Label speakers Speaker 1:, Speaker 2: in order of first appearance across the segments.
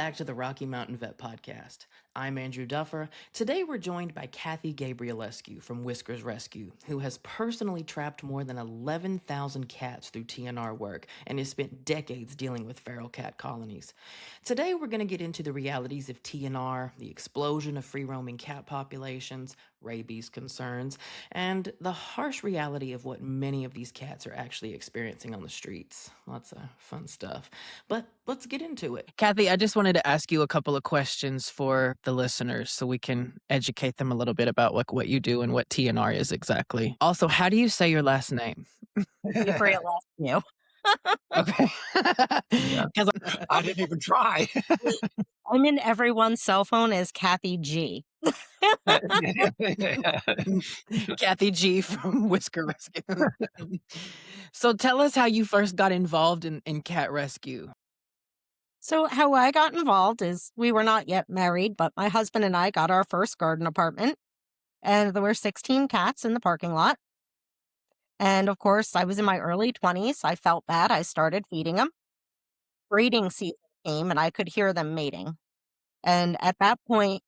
Speaker 1: back to the Rocky Mountain Vet Podcast. I'm Andrew Duffer. Today we're joined by Kathy Gabrielescu from Whiskers Rescue, who has personally trapped more than 11,000 cats through TNR work and has spent decades dealing with feral cat colonies. Today we're going to get into the realities of TNR, the explosion of free-roaming cat populations, rabies concerns, and the harsh reality of what many of these cats are actually experiencing on the streets. Lots of fun stuff. But let's get into it. Kathy, I just wanted to ask you a couple of questions for the listeners so we can educate them a little bit about what you do and what TNR is exactly. Also, how do you say your last name?
Speaker 2: Gabrielescu.
Speaker 1: Okay.
Speaker 3: Yeah.
Speaker 1: 'Cause
Speaker 3: I didn't even try.
Speaker 2: I'm in everyone's cell phone as Kathy G.
Speaker 1: Kathy G from Whisker Rescue. So tell us how you first got involved in cat rescue.
Speaker 2: So how I got involved is we were not yet married, but my husband and I got our first garden apartment, and there were 16 cats in the parking lot. And of course, I was in my early 20s. I felt bad. I started feeding them. Breeding season came, and I could hear them mating. And at that point,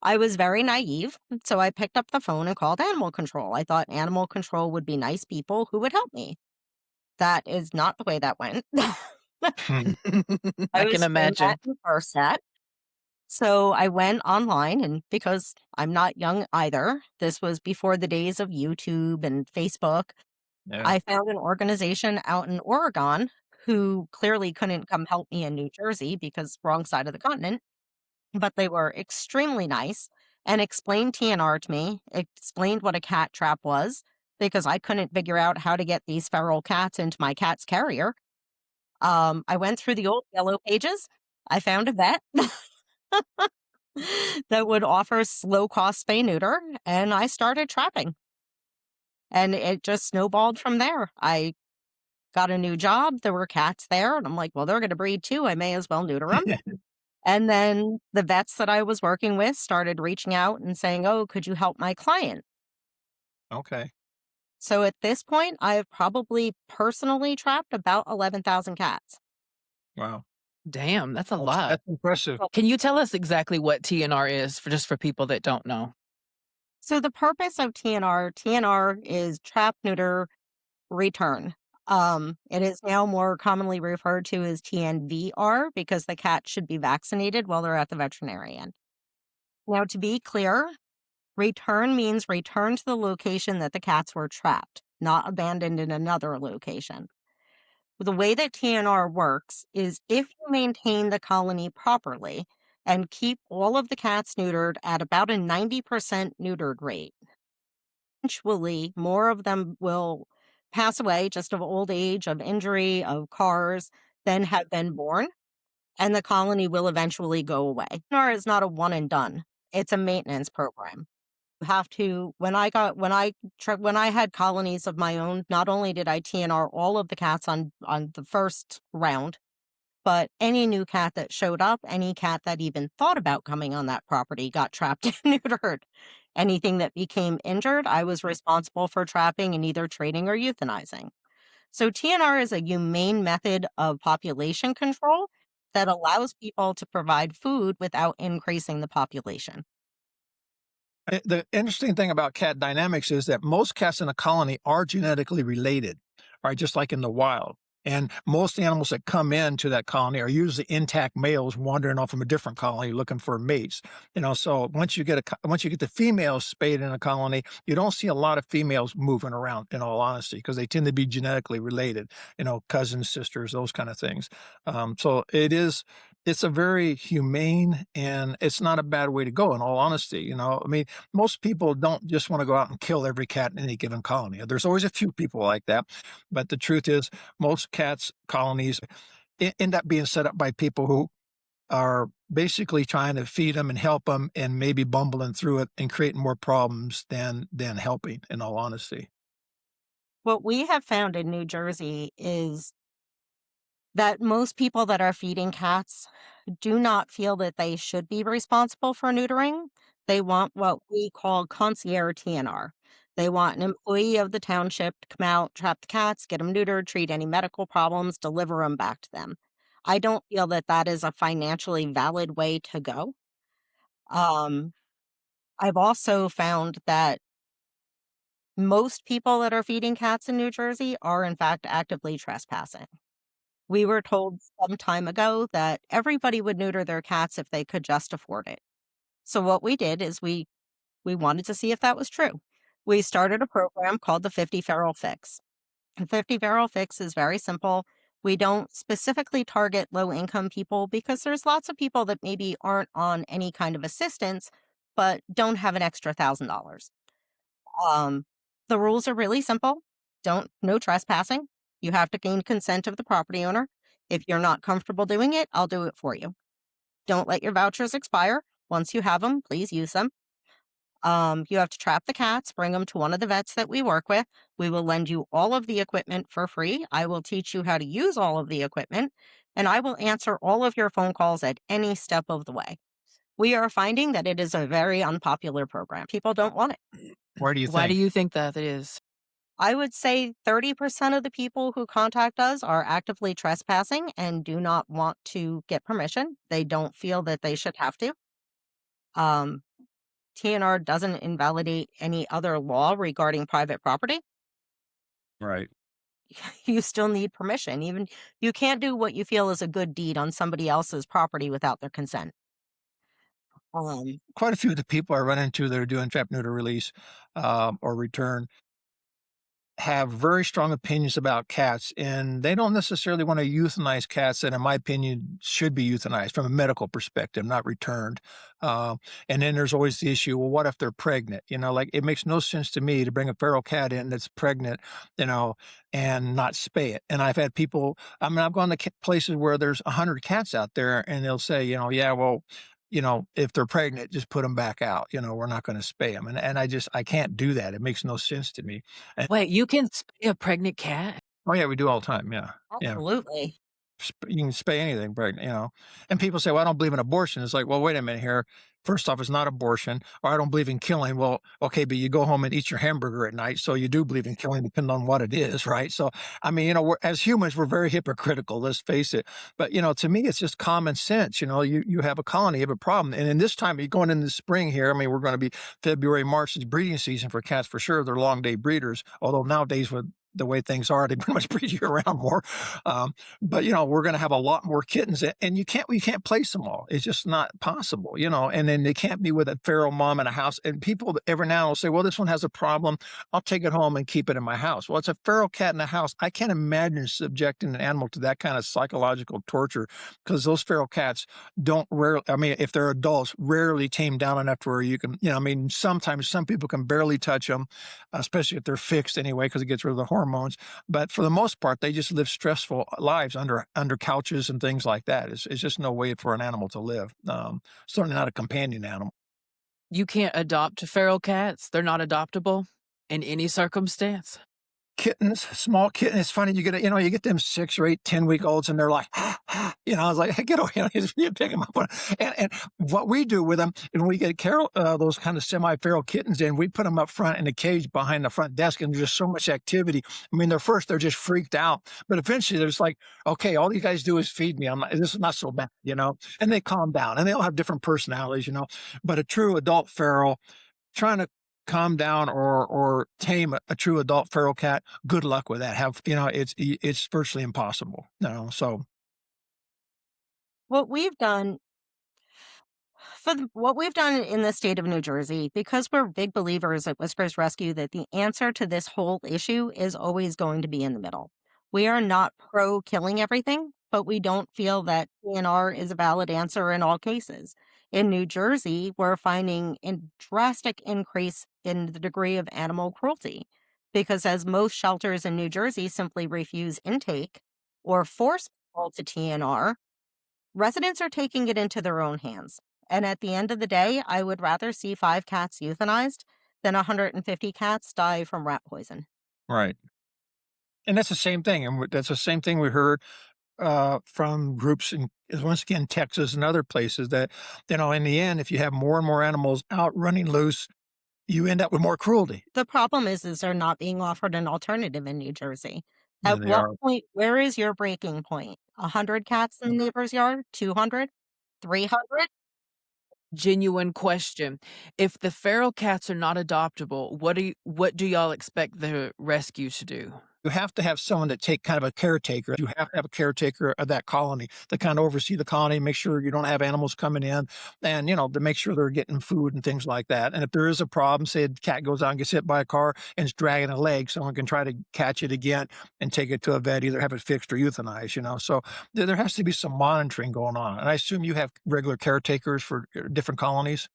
Speaker 2: I was very naive. So I picked up the phone and called animal control. I thought animal control would be nice people who would help me. That is not the way that went.
Speaker 1: I
Speaker 2: was
Speaker 1: can
Speaker 2: doing
Speaker 1: imagine.
Speaker 2: that in first set. So I went online, and because I'm not young either, this was before the days of YouTube and Facebook.
Speaker 3: Yeah.
Speaker 2: I found an organization out in Oregon who clearly couldn't come help me in New Jersey because wrong side of the continent, but they were extremely nice and explained TNR to me, explained what a cat trap was because I couldn't figure out how to get these feral cats into my cat's carrier. I went through the old yellow pages. I found a vet that would offer slow cost spay neuter, and I started trapping. And it just snowballed from there. I got a new job. There were cats there, and I'm like, well, they're going to breed too. I may as well neuter them. And then the vets that I was working with started reaching out and saying, oh, could you help my client?
Speaker 3: Okay.
Speaker 2: So at this point, I've probably personally trapped about 11,000 cats.
Speaker 3: Wow.
Speaker 1: Damn, that's a lot.
Speaker 3: That's impressive.
Speaker 1: Can you tell us exactly what TNR is for people that don't know?
Speaker 2: So the purpose of TNR is Trap-Neuter-Return. It is now more commonly referred to as TNVR because the cat should be vaccinated while they're at the veterinarian. Now, to be clear, return means return to the location that the cats were trapped, not abandoned in another location. The way that TNR works is if you maintain the colony properly and keep all of the cats neutered at about a 90% neutered rate, eventually more of them will pass away just of old age, of injury, of cars, than have been born, and the colony will eventually go away. TNR is not a one and done. It's a maintenance program. You have to, when I had colonies of my own, not only did I TNR all of the cats on the first round, but any new cat that showed up, any cat that even thought about coming on that property got trapped and neutered. Anything that became injured, I was responsible for trapping and either trading or euthanizing. So TNR is a humane method of population control that allows people to provide food without increasing the population.
Speaker 3: The interesting thing about cat dynamics is that most cats in a colony are genetically related, right? Just like in the wild. And most animals that come into that colony are usually intact males wandering off from a different colony looking for mates. So once you get the females spayed in a colony, you don't see a lot of females moving around, in all honesty, because they tend to be genetically related, cousins, sisters, those kind of things. So it's a very humane, and it's not a bad way to go, in all honesty. I mean, most people don't just want to go out and kill every cat in any given colony. There's always a few people like that. But the truth is, most cats colonies end up being set up by people who are basically trying to feed them and help them and maybe bumbling through it and creating more problems than helping, in all honesty.
Speaker 2: What we have found in New Jersey is that most people that are feeding cats do not feel that they should be responsible for neutering. They want what we call concierge TNR. They want an employee of the township to come out, trap the cats, get them neutered, treat any medical problems, deliver them back to them. I don't feel that that is a financially valid way to go. Um, I've also found that most people that are feeding cats in New Jersey are, in fact, actively trespassing. We were told some time ago that everybody would neuter their cats if they could just afford it. So what we did is we wanted to see if that was true. We started a program called the 50 Feral Fix. The 50 Feral Fix is very simple. We don't specifically target low income people because there's lots of people that maybe aren't on any kind of assistance, but don't have an extra $1,000. Um, the rules are really simple. No trespassing. You have to gain consent of the property owner. If you're not comfortable doing it, I'll do it for you. Don't let your vouchers expire. Once you have them, please use them. You have to trap the cats, bring them to one of the vets that we work with. We will lend you all of the equipment for free. I will teach you how to use all of the equipment, and I will answer all of your phone calls at any step of the way. We are finding that it is a very unpopular program. People don't want it.
Speaker 3: Why do you
Speaker 1: Why do
Speaker 3: think?
Speaker 1: you think that is?
Speaker 2: I would say 30% of the people who contact us are actively trespassing and do not want to get permission. They don't feel that they should have to. Um, TNR doesn't invalidate any other law regarding private property.
Speaker 3: Right.
Speaker 2: You still need permission. Even you can't do what you feel is a good deed on somebody else's property without their consent.
Speaker 3: Quite a few of the people I run into that are doing trap-neuter-release, or return have very strong opinions about cats, and they don't necessarily want to euthanize cats that, in my opinion, should be euthanized from a medical perspective, not returned. Uh, and then there's always the issue, well, what if they're pregnant? Like it makes no sense to me to bring a feral cat in that's pregnant, and not spay it. And I've had people, I mean, I've gone to places where there's 100 cats out there, and they'll say, yeah, well, if they're pregnant, just put them back out. We're not going to spay them. And I can't do that. It makes no sense to me.
Speaker 1: Wait, you can spay a pregnant cat?
Speaker 3: Oh, yeah, we do all the time, yeah, yeah.
Speaker 2: Absolutely.
Speaker 3: You can spay anything pregnant. And people say, "Well, I don't believe in abortion." It's like, well, wait a minute here. First off, it's not abortion, or I don't believe in killing. Well, okay, but you go home and eat your hamburger at night, so you do believe in killing, depending on what it is, right? So, I mean, as humans, we're very hypocritical. Let's face it. But to me, it's just common sense. You have a colony, you have a problem, and in this time, you're going into the spring here. I mean, we're going to be February, March is breeding season for cats for sure. They're long day breeders, although nowadays with the way things are, they pretty much breed year round more. But we're going to have a lot more kittens, and we can't place them all. It's just not possible, And then they can't be with a feral mom in a house. And people every now and will say, "Well, this one has a problem. I'll take it home and keep it in my house." Well, it's a feral cat in a house. I can't imagine subjecting an animal to that kind of psychological torture, because those feral cats don't rarely. I mean, if they're adults, rarely tame down enough to where you can. I mean, sometimes some people can barely touch them, especially if they're fixed anyway, because it gets rid of the hormones. But for the most part, they just live stressful lives under couches and things like that. It's just no way for an animal to live. Certainly not a companion animal.
Speaker 1: You can't adopt feral cats? They're not adoptable in any circumstance?
Speaker 3: Kittens, small kitten. It's funny. You get them 6 or 8, 10-week olds, and they're like, I was like, hey, get over here. You pick them up. And what we do with them, and we get those kind of semi-feral kittens in, we put them up front in a cage behind the front desk, and there's just so much activity. I mean, they're just freaked out, but eventually they're just like, okay, all you guys do is feed me. This is not so bad, and they calm down, and they all have different personalities, but a true adult feral trying to calm down or tame a true adult feral cat, good luck with that. It's virtually impossible. So
Speaker 2: What we've done what we've done in the state of New Jersey, because we're big believers at Whiskers Rescue that the answer to this whole issue is always going to be in the middle. We are not pro killing everything, but we don't feel that TNR is a valid answer in all cases. In New Jersey, we're finding a drastic increase in the degree of animal cruelty because, as most shelters in New Jersey simply refuse intake or force people to TNR, residents are taking it into their own hands. And at the end of the day, I would rather see 5 cats euthanized than 150 cats die from rat poison.
Speaker 3: right, and that's the same thing, and that's the same thing we heard from groups in, once again, Texas and other places, that in the end, if you have more and more animals out running loose, you end up with more cruelty.
Speaker 2: The problem is they're not being offered an alternative in New Jersey.
Speaker 3: Yeah,
Speaker 2: At
Speaker 3: they
Speaker 2: what
Speaker 3: are.
Speaker 2: point, where is your breaking point? 100 cats in the neighbor's yard? 200? 300?
Speaker 1: Genuine question. If the feral cats are not adoptable, what do y'all expect the rescue to do?
Speaker 3: You have to have someone that take kind of a caretaker. You have to have a caretaker of that colony to kind of oversee the colony, make sure you don't have animals coming in and, to make sure they're getting food and things like that. And if there is a problem, say a cat goes out and gets hit by a car and it's dragging a leg, someone can try to catch it again and take it to a vet, either have it fixed or euthanized. So there has to be some monitoring going on. And I assume you have regular caretakers for different colonies.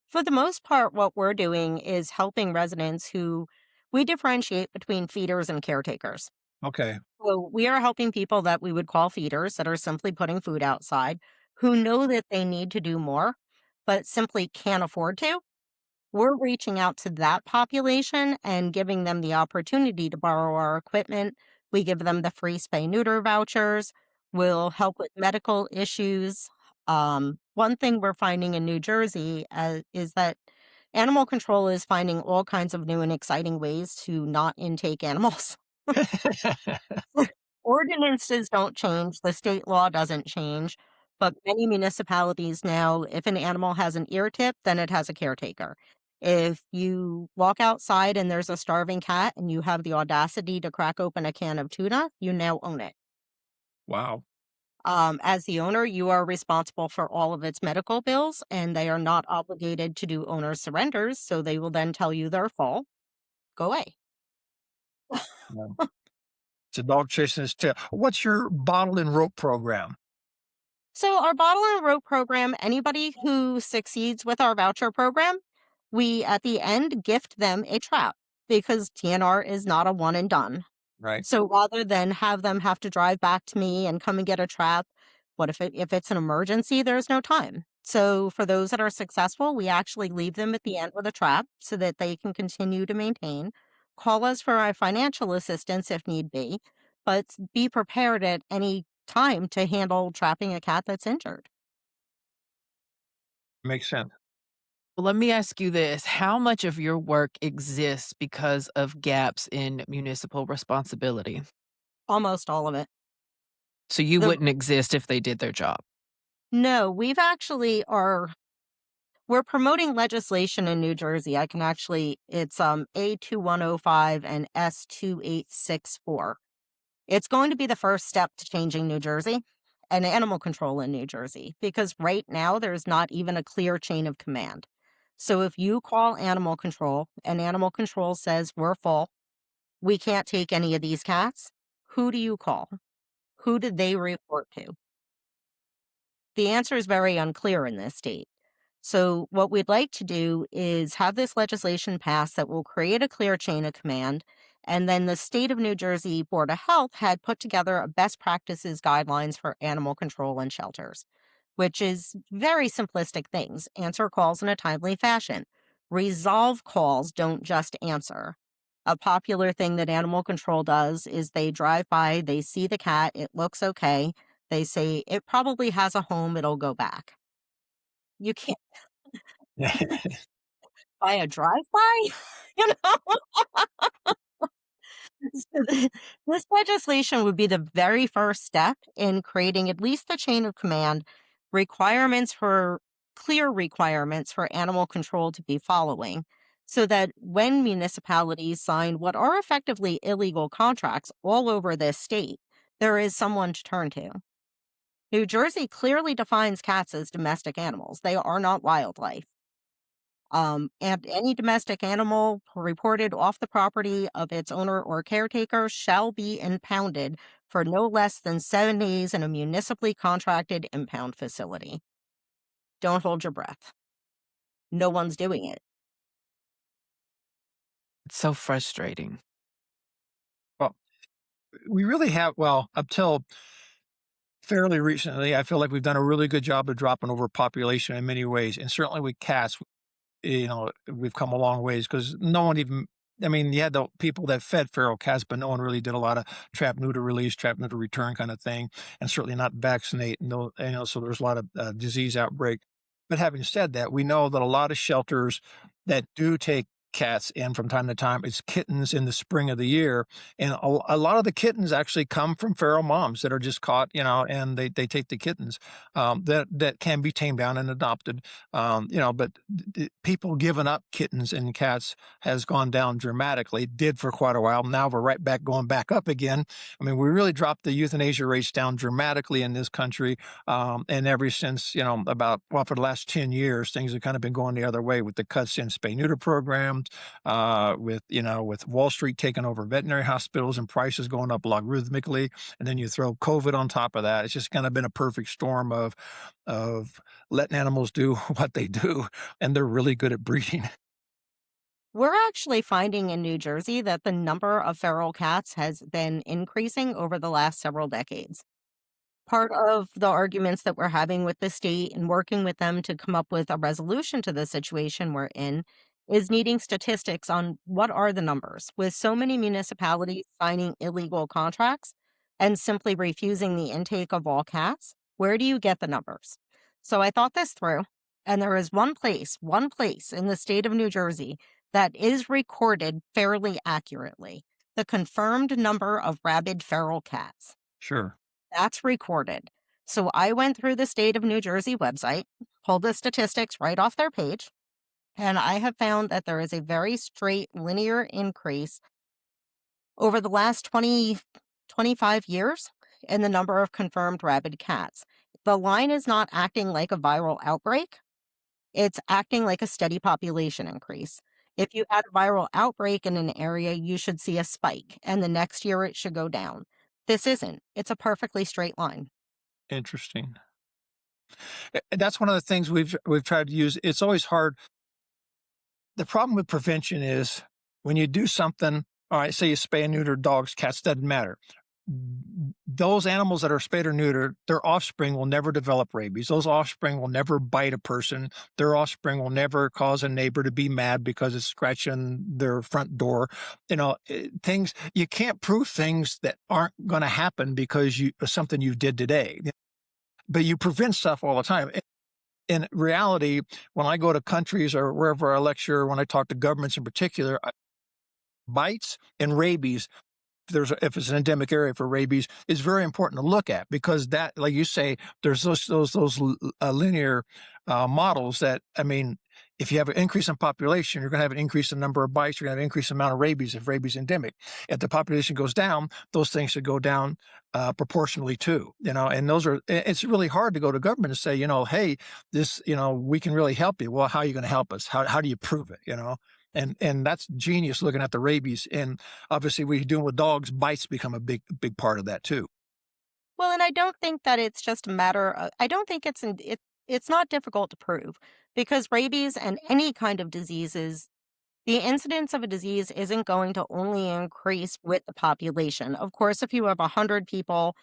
Speaker 2: For the most part, what we're doing is helping residents who we differentiate between feeders and caretakers.
Speaker 3: Okay.
Speaker 2: So we are helping people that we would call feeders that are simply putting food outside, who know that they need to do more, but simply can't afford to. We're reaching out to that population and giving them the opportunity to borrow our equipment. We give them the free spay neuter vouchers. We'll help with medical issues. One thing we're finding in New Jersey is that animal control is finding all kinds of new and exciting ways to not intake animals. Ordinances don't change, the state law doesn't change, but many municipalities now, if an animal has an ear tip, then it has a caretaker. If you walk outside and there's a starving cat and you have the audacity to crack open a can of tuna, you now own it.
Speaker 3: Wow.
Speaker 2: As the owner, you are responsible for all of its medical bills, and they are not obligated to do owner surrenders, so they will then tell you they're full. Go away.
Speaker 3: Yeah. It's a dog chasing its tail. What's your bottle and rope program?
Speaker 2: So, our bottle and rope program, anybody who succeeds with our voucher program, we at the end gift them a trap because TNR is not a one and done.
Speaker 3: Right.
Speaker 2: So, rather than have them have to drive back to me and come and get a trap, what if it's an emergency? There's no time. So, for those that are successful, we actually leave them at the end with a trap so that they can continue to maintain. Call us for our financial assistance if need be, but be prepared at any time to handle trapping a cat that's injured.
Speaker 3: Makes sense.
Speaker 1: Well, let me ask you this. How much of your work exists because of gaps in municipal responsibility?
Speaker 2: Almost all of it.
Speaker 1: So you
Speaker 2: The
Speaker 1: wouldn't exist if they did their job.
Speaker 2: No, we've actually are we're promoting legislation in New Jersey. I can actually it's A2105 and S2864. It's going to be the first step to changing New Jersey and animal control in New Jersey because right now there's not even a clear chain of command. So if you call animal control and animal control says we're full, we can't take any of these cats, who do you call? Who did they report to? The answer is very unclear in this state. So, what we'd like to do is have this legislation passed that will create a clear chain of command. And then the state of New Jersey Board of Health had put together a best practices guidelines for animal control in shelters, which is very simplistic things. Answer calls in a timely fashion. Resolve calls, don't just answer. A popular thing that animal control does is they drive by, they see the cat, it looks okay. They say it probably has a home, it'll go back. You can't
Speaker 3: Yeah.
Speaker 2: buy a drive-by, you know? So this legislation would be the very first step in creating at least a chain of command, requirements for clear requirements for animal control to be following, so that when municipalities sign what are effectively illegal contracts all over this state, there is someone to turn to. New Jersey clearly defines cats as domestic animals. They are not wildlife. And any domestic animal reported off the property of its owner or caretaker shall be impounded for no less than 7 days in a municipally contracted impound facility. Don't hold your breath. No one's doing it.
Speaker 1: It's so frustrating.
Speaker 3: Well, we really have, well, up till fairly recently, I feel like we've done a really good job of dropping overpopulation in many ways. And certainly with cats, we've come a long ways because no one even, I mean, you had the people that fed feral cats, but no one really did a lot of trap, neuter release, trap, neuter return kind of thing, and certainly not vaccinate. No, so there's a lot of disease outbreak. But having said that, we know that a lot of shelters that do take cats in from time to time. It's kittens in the spring of the year. And a lot of the kittens actually come from feral moms that are just caught, and they take the kittens that can be tamed down and adopted. But people giving up kittens and cats has gone down dramatically, did for quite a while. Now we're right back going back up again. I mean, we really dropped the euthanasia rates down dramatically in this country. And ever since, for the last 10 years, things have kind of been going the other way with the cuts in spay neuter programs, with Wall Street taking over veterinary hospitals and prices going up logarithmically. And then you throw COVID on top of that. It's just kind of been a perfect storm of letting animals do what they do. And they're really good at breeding.
Speaker 2: We're actually finding in New Jersey that the number of feral cats has been increasing over the last several decades. Part of the arguments that we're having with the state and working with them to come up with a resolution to the situation we're in is needing statistics on what are the numbers. With so many municipalities signing illegal contracts and simply refusing the intake of all cats, where do you get the numbers? So I thought this through, and there is one place in the state of New Jersey that is recorded fairly accurately: the confirmed number of rabid feral cats.
Speaker 3: Sure.
Speaker 2: That's recorded. So I went through the state of New Jersey website, pulled the statistics right off their page, and I have found that there is a very straight linear increase over the last 25 years in the number of confirmed rabid cats. The line is not acting like a viral outbreak. It's acting like a steady population increase. If you had a viral outbreak in an area, you should see a spike, and the next year it should go down. This isn't. It's a perfectly straight line.
Speaker 3: Interesting. That's one of the things we've tried to use. It's always hard. The problem with prevention is when you do something, all right, say you spay and neuter dogs, cats, doesn't matter. Those animals that are spayed or neutered, their offspring will never develop rabies. Those offspring will never bite a person. Their offspring will never cause a neighbor to be mad because it's scratching their front door. Things, you can't prove things that aren't going to happen because something you did today. But you prevent stuff all the time. In reality, when I go to countries or wherever I lecture, when I talk to governments in particular, bites and rabies, if it's an endemic area for rabies, is very important to look at, because that, like you say, there's those linear models that, I mean, if you have an increase in population, you're going to have an increase in number of bites, you're going to have an increase in amount of rabies if rabies is endemic. If the population goes down, those things should go down proportionally too, and it's really hard to go to government and say, hey, this, we can really help you. Well, how are you going to help us? How do you prove it? And that's genius looking at the rabies. And obviously, what you're doing with dogs, bites become a big part of that too.
Speaker 2: Well, and I don't think that it's just a matter of, I don't think it's not difficult to prove, because rabies and any kind of diseases, the incidence of a disease isn't going to only increase with the population. Of course, if you have 100 people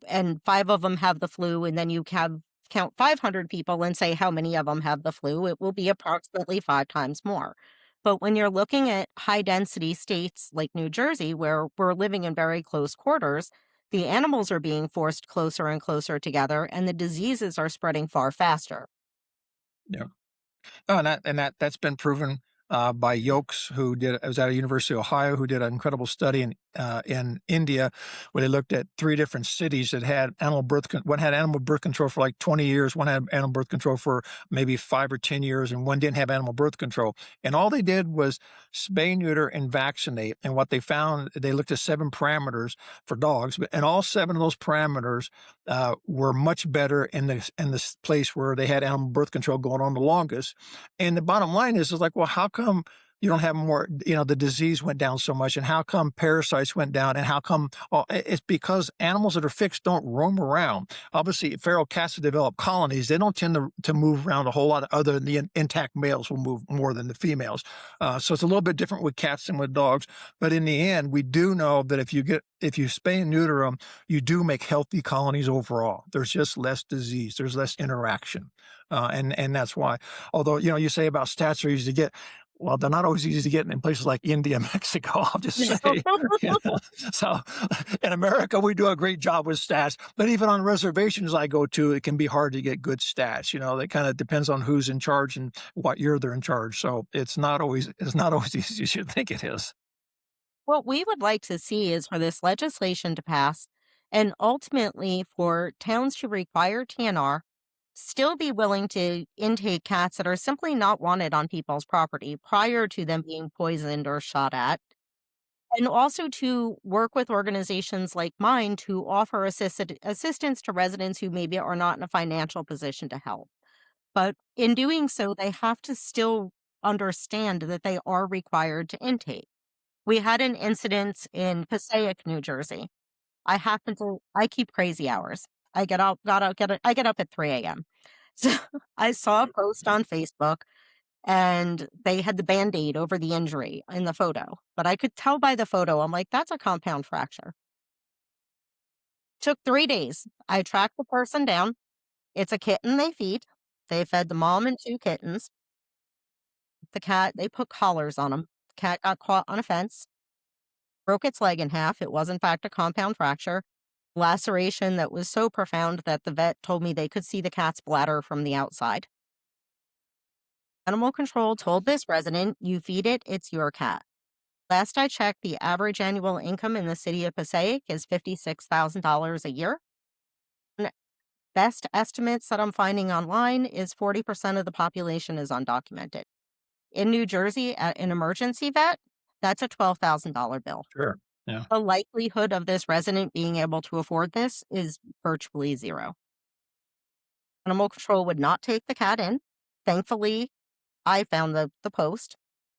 Speaker 2: and 5 of them have the flu, and then you count 500 people and say how many of them have the flu, it will be approximately 5 times more. But when you're looking at high density states like New Jersey, where we're living in very close quarters, the animals are being forced closer and closer together, and the diseases are spreading far faster.
Speaker 3: Yeah. Oh, that's been proven by Yokes, who was at a University of Ohio, who did an incredible study in India, where they looked at 3 different cities that had one had animal birth control for like 20 years, one had animal birth control for maybe 5 or 10 years, and one didn't have animal birth control. And all they did was spay, neuter, and vaccinate. And what they found, they looked at 7 parameters for dogs, and all 7 of those parameters were much better in this place where they had animal birth control going on the longest. And the bottom line is like, well, how come you don't have more, the disease went down so much, and how come parasites went down, and how come, it's because animals that are fixed don't roam around. Obviously, feral cats that develop colonies, they don't tend to move around a whole lot, other than the intact males will move more than the females. So it's a little bit different with cats than with dogs. But in the end, we do know that if you spay and neuter them, you do make healthy colonies overall. There's just less disease. There's less interaction. And that's why, although, you say about stats are easy to get, Well, they're not always easy to get in places like India, Mexico, I'll just
Speaker 2: No.
Speaker 3: say. You know? So in America, we do a great job with stats, but even on reservations I go to, it can be hard to get good stats. That kind of depends on who's in charge and what year they're in charge. So it's not always easy as you think it is.
Speaker 2: What we would like to see is for this legislation to pass and ultimately for towns to require TNR, still be willing to intake cats that are simply not wanted on people's property prior to them being poisoned or shot at. And also to work with organizations like mine to offer assistance to residents who maybe are not in a financial position to help. But in doing so, they have to still understand that they are required to intake. We had an incident in Passaic, New Jersey. I keep crazy hours. I get up at 3 a.m. So I saw a post on Facebook and they had the Band-Aid over the injury in the photo. But I could tell by the photo, I'm like, that's a compound fracture. Took 3 days. I tracked the person down. It's a kitten they feed. They fed the mom and two kittens. The cat, they put collars on him. The cat got caught on a fence, broke its leg in half. It was, in fact, a compound fracture. Laceration that was so profound that the vet told me they could see the cat's bladder from the outside. Animal control told this resident, you feed it, it's your cat. Last I checked, the average annual income in the city of Passaic is $56,000 a year. And best estimates that I'm finding online is 40% of the population is undocumented. In New Jersey, at an emergency vet, that's a $12,000 bill.
Speaker 3: Sure. Yeah.
Speaker 2: The likelihood of this resident being able to afford this is virtually zero. Animal control would not take the cat in. Thankfully, I found the post.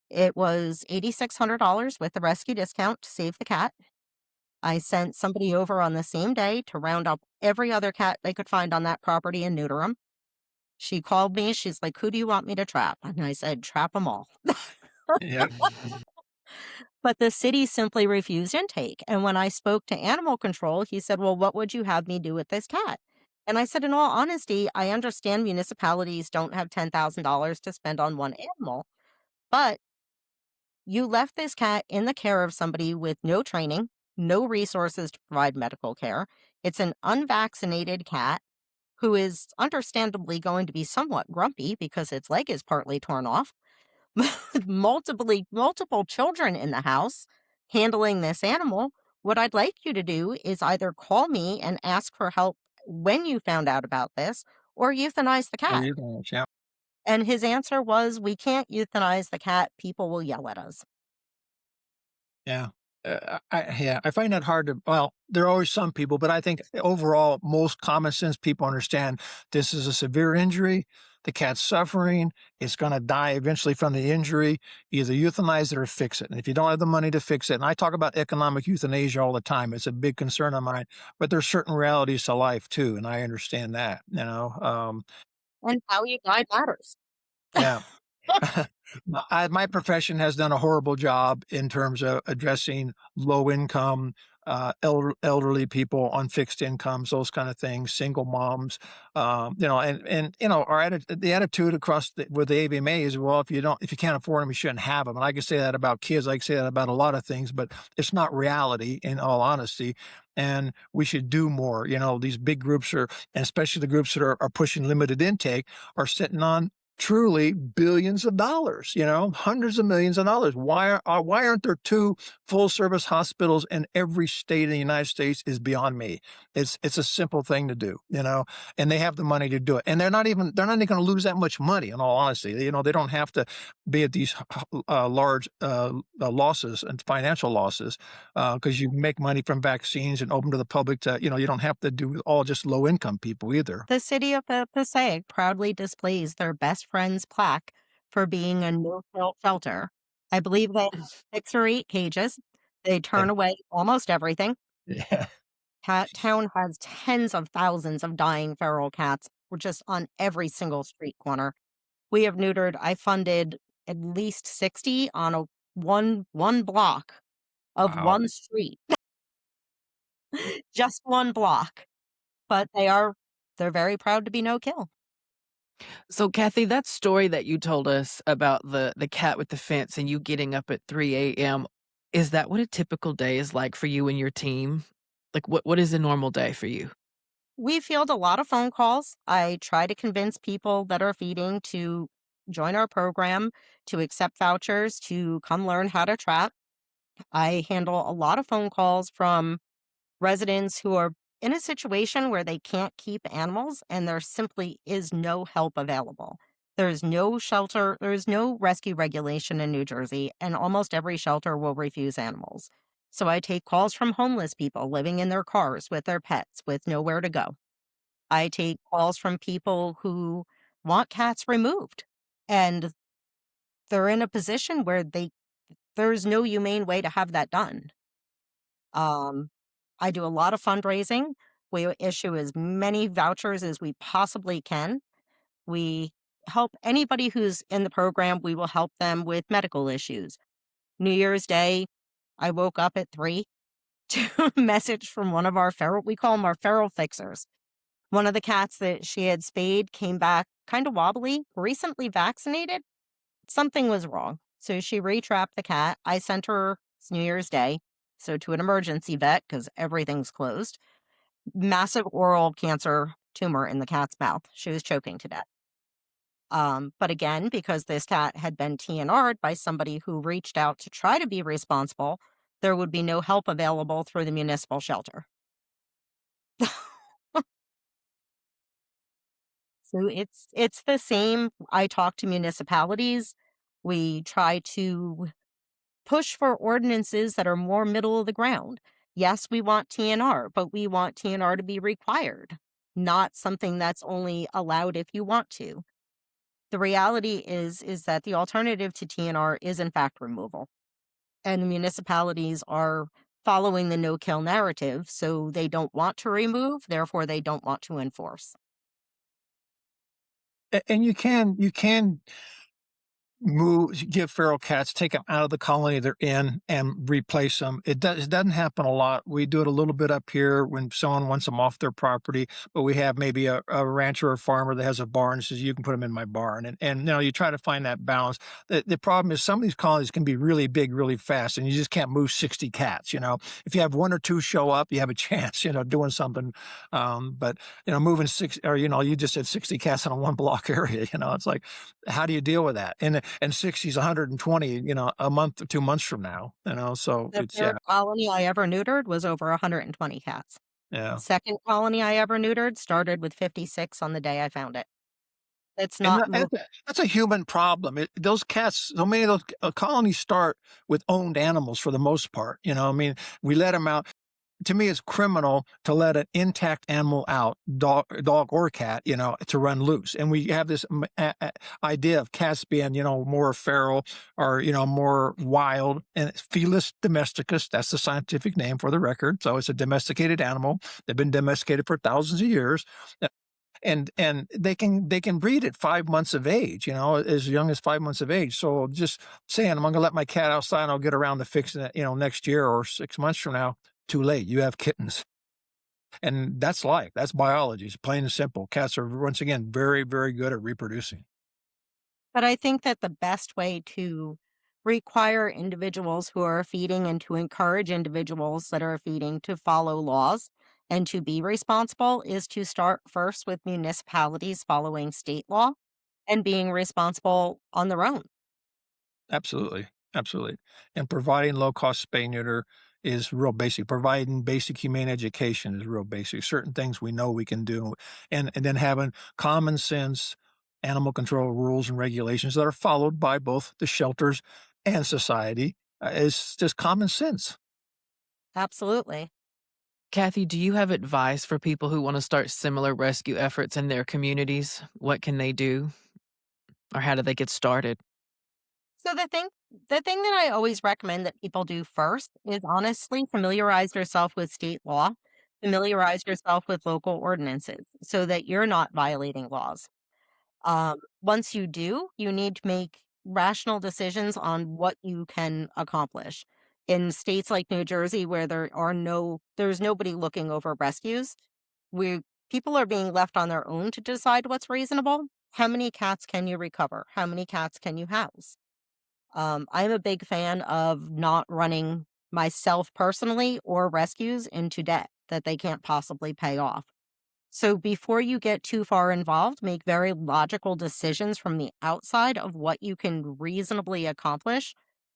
Speaker 2: It was $8,600 with the rescue discount to save the cat. I sent somebody over on the same day to round up every other cat they could find on that property and neuter them. She called me. She's like, who do you want me to trap? And I said, trap them all.
Speaker 3: Yeah.
Speaker 2: But the city simply refused intake. And when I spoke to animal control, he said, well, what would you have me do with this cat? And I said, in all honesty, I understand municipalities don't have $10,000 to spend on one animal, but you left this cat in the care of somebody with no training, no resources to provide medical care. It's an unvaccinated cat who is understandably going to be somewhat grumpy because its leg is partly torn off. Multiple children in the house handling this animal. What I'd like you to do is either call me and ask for help when you found out about this or euthanize the
Speaker 3: Or
Speaker 2: cat.
Speaker 3: euthanasia, yeah.
Speaker 2: And his answer was, we can't euthanize the cat. People will yell at us.
Speaker 3: Yeah. I find that hard to. Well, there are always some people, but I think overall, most common sense people understand this is a severe injury. The cat's suffering. It's going to die eventually from the injury. Either euthanize it or fix it. And if you don't have the money to fix it, and I talk about economic euthanasia all the time, it's a big concern of mine. But there's certain realities to life too, and I understand that.
Speaker 2: And how you die matters.
Speaker 3: Yeah. My profession has done a horrible job in terms of addressing low income, elderly people on fixed incomes, those kind of things, single moms. The attitude across with the AVMA is, well, if you can't afford them, you shouldn't have them. And I can say that about kids. I can say that about a lot of things, but it's not reality in all honesty. And we should do more. These big groups and especially the groups that are pushing limited intake, are sitting on truly billions of dollars, hundreds of millions of dollars. Why aren't there two full service hospitals in every state in the United States is beyond me. It's a simple thing to do, and they have the money to do it. And they're not even going to lose that much money, in all honesty. They don't have to be at these large losses and financial losses because you make money from vaccines and open to the public you don't have to do all just low income people either.
Speaker 2: The city of Passaic proudly displays their best friend's plaque for being a no-kill shelter. I believe they have 6 or 8 cages. They
Speaker 3: Yeah.
Speaker 2: turn away almost everything.
Speaker 3: Yeah.
Speaker 2: Cat Town has tens of thousands of dying feral cats. We're just on every single street corner. We have neutered. I funded at least 60 on a one block of
Speaker 3: Wow.
Speaker 2: one street, just one block. But they're very proud to be no kill.
Speaker 1: So, Kathy, that story that you told us about the cat with the fence and you getting up at 3 a.m., is that what a typical day is like for you and your team? Like, what is a normal day for you?
Speaker 2: We field a lot of phone calls. I try to convince people that are feeding to join our program, to accept vouchers, to come learn how to trap. I handle a lot of phone calls from residents who are in a situation where they can't keep animals and there simply is no help available. There's no shelter, there's no rescue regulation in New Jersey, and almost every shelter will refuse animals. So I take calls from homeless people living in their cars with their pets with nowhere to go. I take calls from people who want cats removed and they're in a position where there's no humane way to have that done. Um, I do a lot of fundraising. We issue as many vouchers as we possibly can. We help anybody who's in the program, we will help them with medical issues. New Year's Day, I woke up at 3 to a message from one of our feral, we call them our feral fixers. One of the cats that she had spayed came back kind of wobbly, recently vaccinated. Something was wrong. So she retrapped the cat. I sent her, it's New Year's Day, so to an emergency vet because everything's closed. Massive oral cancer tumor in the cat's mouth. She was choking to death. But again, because this cat had been TNR'd by somebody who reached out to try to be responsible, there would be no help available through the municipal shelter. So it's the same. I talk to municipalities. We try to push for ordinances that are more middle of the ground. Yes, we want TNR, but we want TNR to be required, not something that's only allowed if you want to. The reality is that the alternative to TNR is in fact removal. And the municipalities are following the no-kill narrative, so they don't want to remove, therefore they don't want to enforce.
Speaker 3: And you can give feral cats, take them out of the colony they're in and replace them. It doesn't happen a lot. We do it a little bit up here when someone wants them off their property, but we have maybe a rancher or a farmer that has a barn and says, you can put them in my barn. And you try to find that balance. The problem is some of these colonies can be really big, really fast, and you just can't move 60 cats. If you have one or two show up, you have a chance, doing something. But, moving six, or, you just said 60 cats in a one block area, it's like, how do you deal with that? And 60 is 120, a month or 2 months from now, so
Speaker 2: The
Speaker 3: it's, yeah,
Speaker 2: third colony I ever neutered was over 120 cats.
Speaker 3: yeah.
Speaker 2: Second colony I ever neutered started with 56 on the day I found it. It's
Speaker 3: And
Speaker 2: not
Speaker 3: that's
Speaker 2: moved.
Speaker 3: a human problem. Those cats, so many of those colonies start with owned animals for the most part. I mean, we let them out. To me, it's criminal to let an intact animal out, dog or cat, to run loose. And we have this idea of cats being, more feral or, more wild. And it's Felis domesticus, that's the scientific name for the record. So it's a domesticated animal. They've been domesticated for thousands of years. And they can breed at 5 months of age, as young as 5 months of age. So just saying, I'm going to let my cat outside and I'll get around to fixing it, next year or 6 months from now. Too late. You have kittens. And that's life. That's biology. It's plain and simple. Cats are, once again, very, very good at reproducing.
Speaker 2: But I think that the best way to require individuals who are feeding and to encourage individuals that are feeding to follow laws and to be responsible is to start first with municipalities following state law and being responsible on their own.
Speaker 3: Absolutely. Absolutely. And providing low cost spay neuter is real basic. Providing basic humane education is real basic. Certain things we know we can do. And then having common sense animal control rules and regulations that are followed by both the shelters and society is just common sense.
Speaker 2: Absolutely.
Speaker 1: Kathy, do you have advice for people who want to start similar rescue efforts in their communities? What can they do, or how do they get started?
Speaker 2: So the thing that I always recommend that people do first is honestly familiarize yourself with state law, familiarize yourself with local ordinances so that you're not violating laws. Once you do, you need to make rational decisions on what you can accomplish. In states like New Jersey, where there's nobody looking over rescues, we people are being left on their own to decide what's reasonable. How many cats can you recover? How many cats can you house? I'm a big fan of not running myself personally or rescues into debt that they can't possibly pay off. So before you get too far involved, make very logical decisions from the outside of what you can reasonably accomplish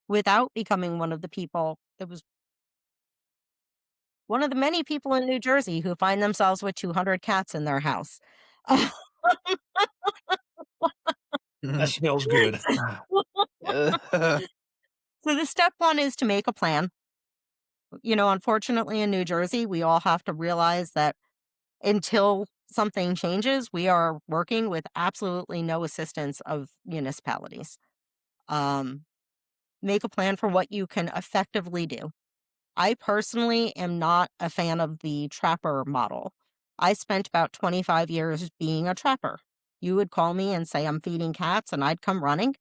Speaker 2: without becoming one of the people that was one of the many people in New Jersey who find themselves with 200 cats in their house.
Speaker 3: That smells good.
Speaker 2: So the step one is to make a plan. Unfortunately in New Jersey, we all have to realize that until something changes, we are working with absolutely no assistance of municipalities. Um, Make a plan for what you can effectively do. I personally am not a fan of the trapper model. I spent about 25 years being a trapper. You would call me and say, I'm feeding cats, and I'd come running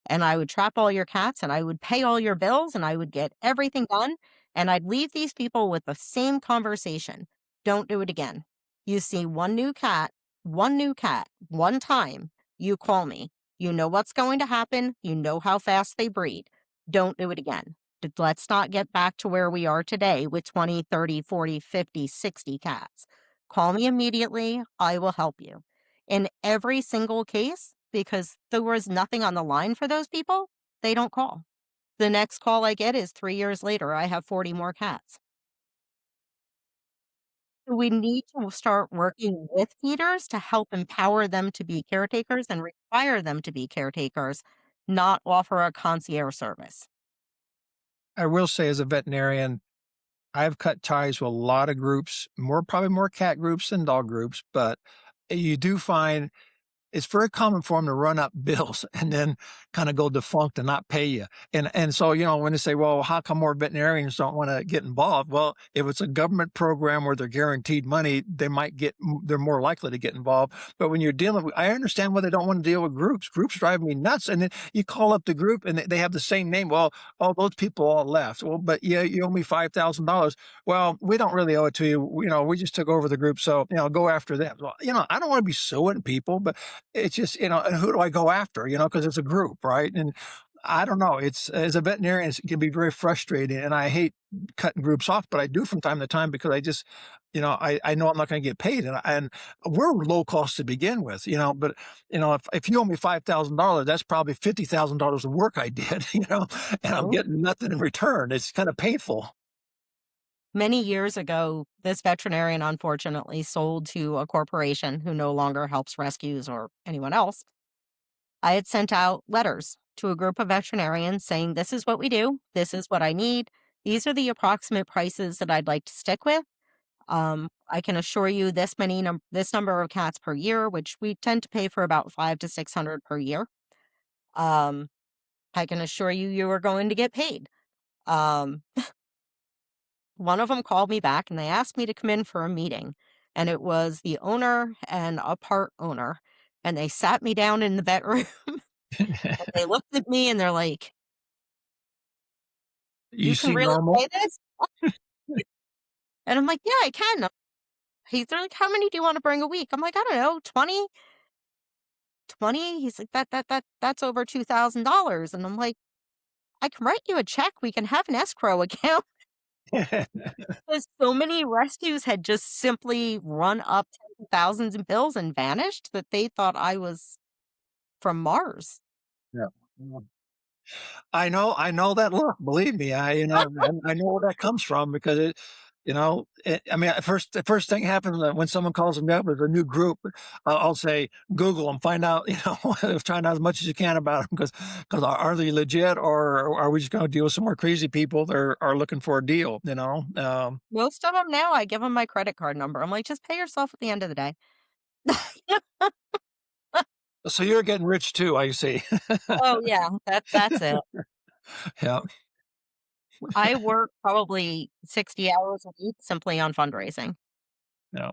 Speaker 2: and I would trap all your cats and I would pay all your bills and I would get everything done. And I'd leave these people with the same conversation. Don't do it again. You see one new cat, one time, you call me. You know what's going to happen. You know how fast they breed. Don't do it again. Let's not get back to where we are today with 20, 30, 40, 50, 60 cats. Call me immediately. I will help you. In every single case, because there was nothing on the line for those people, they don't call. The next call I get is 3 years later, I have 40 more cats. We need to start working with feeders to help empower them to be caretakers and require them to be caretakers, not offer a concierge service.
Speaker 3: I will say as a veterinarian, I've cut ties with a lot of groups, probably more cat groups than dog groups, but you do find it's very common for them to run up bills and then kind of go defunct and not pay you. And so, when they say, well, how come more veterinarians don't want to get involved? Well, if it's a government program where they're guaranteed money, they're more likely to get involved. But when you're dealing with, I understand why they don't want to deal with groups. Groups drive me nuts. And then you call up the group and they have the same name. Well, all those people all left. Well, but yeah, you owe me $5,000. Well, we don't really owe it to you. We just took over the group. So, go after them. Well, I don't want to be suing people, but it's just, and who do I go after, because it's a group, right? And I don't know. It's as a veterinarian, it can be very frustrating, and I hate cutting groups off, but I do from time to time because I just, I know I'm not going to get paid, and we're low cost to begin with, but if you owe me $5,000, that's probably $50,000 of work I did, and I'm
Speaker 2: Oh.
Speaker 3: getting nothing in return. It's kind of painful.
Speaker 2: Many years ago, this veterinarian unfortunately sold to a corporation who no longer helps rescues or anyone else. I had sent out letters to a group of veterinarians saying, this is what we do. This is what I need. These are the approximate prices that I'd like to stick with. I can assure you this number of cats per year, which we tend to pay for about 500 to 600 per year. Um, I can assure you, you are going to get paid. Um, One of them called me back and they asked me to come in for a meeting. And it was the owner and a part owner. And they sat me down in the vet room. They looked at me and they're like,
Speaker 3: You
Speaker 2: you can
Speaker 3: seem
Speaker 2: really
Speaker 3: normal.
Speaker 2: pay this? And I'm like, yeah, I can. They're like, how many do you want to bring a week? I'm like, I don't know, 20, 20. He's like, that's over $2,000. And I'm like, I can write you a check. We can have an escrow account. Because so many rescues had just simply run up tens of thousands in bills and vanished that they thought I was from Mars.
Speaker 3: Yeah. I know that look. Believe me, I know where that comes from because I mean, the first thing happens when someone calls me up as a new group, I'll say, Google them, find out, find out as much as you can about them because are they legit or are we just going to deal with some more crazy people that are looking for a deal,
Speaker 2: Most of them now, I give them my credit card number. I'm like, just pay yourself at the end of the day.
Speaker 3: So you're getting rich too, I see.
Speaker 2: Oh yeah, that's it.
Speaker 3: Yeah,
Speaker 2: I work probably 60 hours a week simply on fundraising.
Speaker 3: yeah,